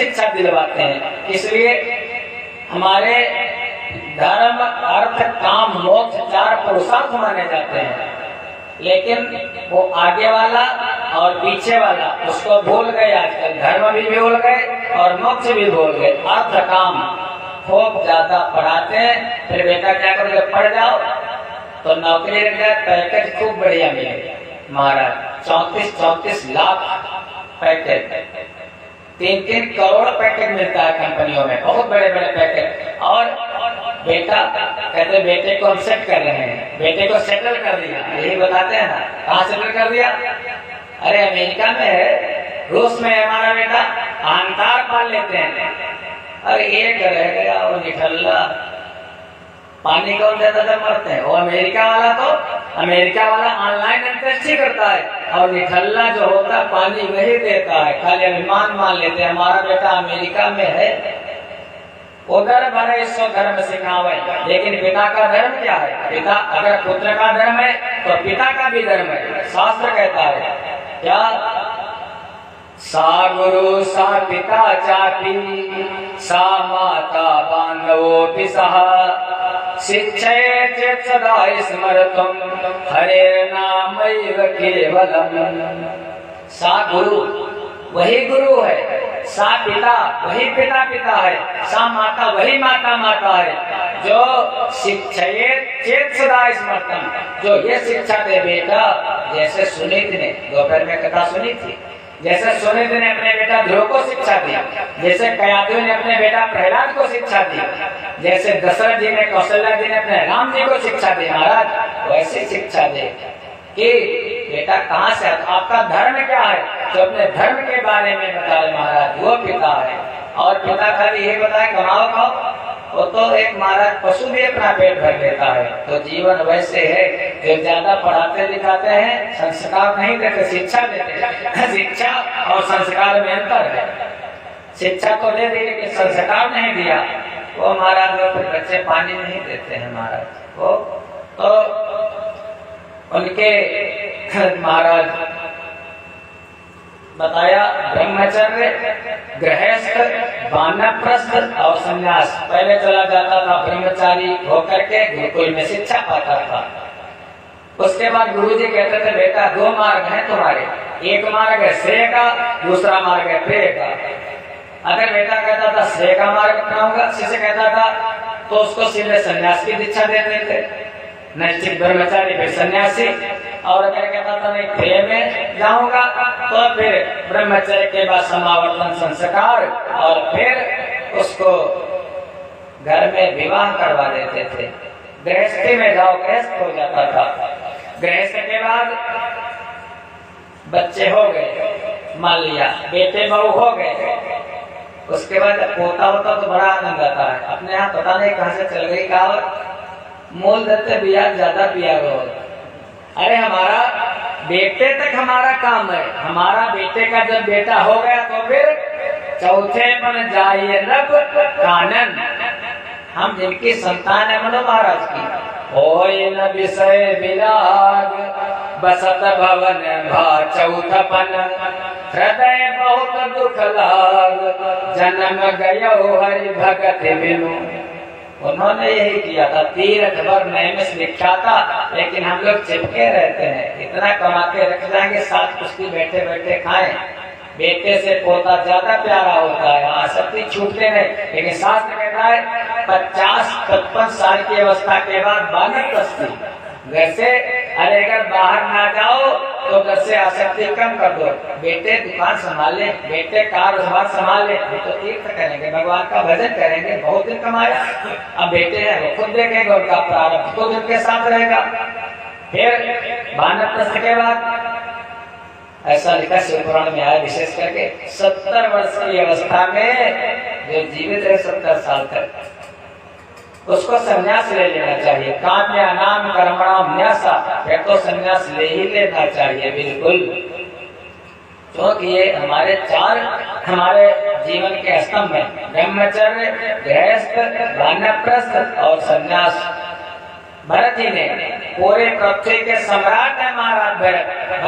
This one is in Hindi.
शिक्षा दिलवाते हैं। इसलिए हमारे धर्म, अर्थ, काम, मोक्ष 4 पुरुषार्थ माने जाते हैं, लेकिन वो आगे वाला और पीछे वाला उसको भूल गए। आजकल धर्म भी भूल गए और मोक्ष भी भूल गए। अर्थ काम खूब ज्यादा पढ़ाते हैं, फिर बेटा क्या करोगे, पढ़ जाओ तो नौकरी लग जाए, पैकेज खूब बढ़िया मिले महाराज। 34 लाख पैकेज, 3 करोड़ पैकेज मिलता है कंपनियों में, बहुत बड़े बड़े पैकेज। और बेटा कहते बेटे को हम सेट कर रहे हैं, बेटे को सेटल कर दिया, यही बताते हैं ना। कहाँ सेटल कर दिया? अरे अमेरिका में है, रूस में है हमारा बेटा, अंतार पाल लेते हैं। अरे एक रह गया वो निठल्ला, पानी कौन देता था, मरते हैं। वो अमेरिका वाला ऑनलाइन अंत्येष्टि करता है, और निठल्ला जो होता है पानी वही देता है, खाली अभिमान मान लेते हैं हमारा बेटा अमेरिका में है। उधर भले स्व धर्म सिखावे, लेकिन पिता का धर्म क्या है? पिता अगर पुत्र का धर्म है तो पिता का भी धर्म है। शास्त्र कहता है क्या? सा गुरु सा पिता चापी, सा माता बांधवोऽपि सह, शिक्षयेत् चेत् सदा स्मर्तुं, हरेर्नामैव केवलम्। सा गुरु वही गुरु है, सा पिता वही पिता है, सा माता वही माता है, जो शिक्षयेत् चेत् सदा स्मर्तुं, जो ये शिक्षा दे बेटा। जैसे सुनीत ने दोपहर में कथा सुनी थी, जैसे सुनीत ने अपने बेटा ध्रुव को शिक्षा दी, जैसे कयाधु ने अपने बेटा प्रहलाद को शिक्षा दी, जैसे दशरथ जी ने, कौशल्या जी ने अपने राम जी को शिक्षा दी, महाराज वैसे शिक्षा दे कि बेटा कहाँ से आपका धर्म क्या है, जो अपने धर्म के बारे में बताए महाराज, वो पिता है। और पिता खाली ये बताए कमाओ खाओ, वो तो एक महाराज पशु भी अपना पेट भर लेता है। तो जीवन वैसे है, जो ज्यादा पढ़ाते लिखाते हैं, संस्कार नहीं देते, शिक्षा देते। शिक्षा और संस्कार में अंतर है। शिक्षा तो दे दी लेकिन संस्कार नहीं दिया, वो महाराज वो बच्चे पानी नहीं देते हैं महाराज। वो तो उनके महाराज बताया ब्रह्मचर्य, गृहस्थ, वानप्रस्थ और संन्यास। पहले चला जाता था ब्रह्मचारी होकर के गुरुकुल में शिक्षा पाता था। उसके बाद गुरुजी कहते थे बेटा 2 मार्ग हैं तुम्हारे, एक मार्ग है श्रेय का, दूसरा मार्ग है प्रेय का। अगर बेटा कहता था श्रेय का मार्ग अपनाऊंगा, शिष्य कहता था, तो उसको सीधे संन्यास की दीक्षा दे देते, नैष्ठिक ब्रह्मचारी फिर सन्यासी। और अगर कहता था नहीं प्रेय में जाऊंगा, तो फिर ब्रह्मचर्य के बाद समावर्तन संस्कार, और फिर उसको घर में विवाह करवा देते थे। गृहस्थी में जाओ, गृहस्थ हो जाता था। गृहस्थ के बाद बच्चे हो गए, मान लिया बेटे बहू हो गए, उसके बाद पोता होता तो बड़ा आनंद आता है। अपने यहाँ पता नहीं कहाँ से चल गई कहावत, मोल देते बिया ज्यादा पिया गो। अरे हमारा बेटे तक हमारा काम है, हमारा बेटे का जब बेटा हो गया तो फिर चौथे मन जाइए रब कानन। हम जिनकी संतान है मनो महाराज की, होय न विषय विराग, बसत भवन भा चौथपन, हृदय बहुत दुख लाग, जन्म गयो हरि भगत बिनु। उन्होंने यही किया था, तीर्थ भर नैमिष लिखा था, लेकिन हम लोग चिपके रहते हैं। इतना कमा के रख जाएंगे, साथ कुश्ती बैठे बैठे खाएं। बेटे से पोता ज्यादा प्यारा होता है, आसक्ति छूटते नहीं। लेकिन शास्त्र कहता है 50-55 साल की अवस्था के बाद वानप्रस्थी। घर से अरे अगर बाहर ना जाओ तो घर से आसक्ति कम कर दो। बेटे दुकान संभाले, बेटे कारोबार संभाले, तो तीर्थ करेंगे, भगवान का भजन करेंगे, बहुत दिन कमाया। अब बेटे हैं वो खुद देखेंगे, उनका प्रारब्ध खुद उनके साथ रहेगा। फिर वानप्रस्थ के बाद ऐसा लिखा शिव पुराण में आया, विशेष करके 70 वर्ष की अवस्था में जो जीवित है 70 साल तक, उसको संन्यास ले लेना चाहिए। काम्या नाम कर्मणाम न्यासा, फिर तो संन्यास ले ही लेना चाहिए बिल्कुल। क्योंकि ये हमारे 4 हमारे जीवन के स्तंभ हैं, ब्रह्मचर्य, गृहस्थ, वानप्रस्थ और संन्यास। भरत जी ने पूरे पृथ्वी के सम्राट है महाराज भरत।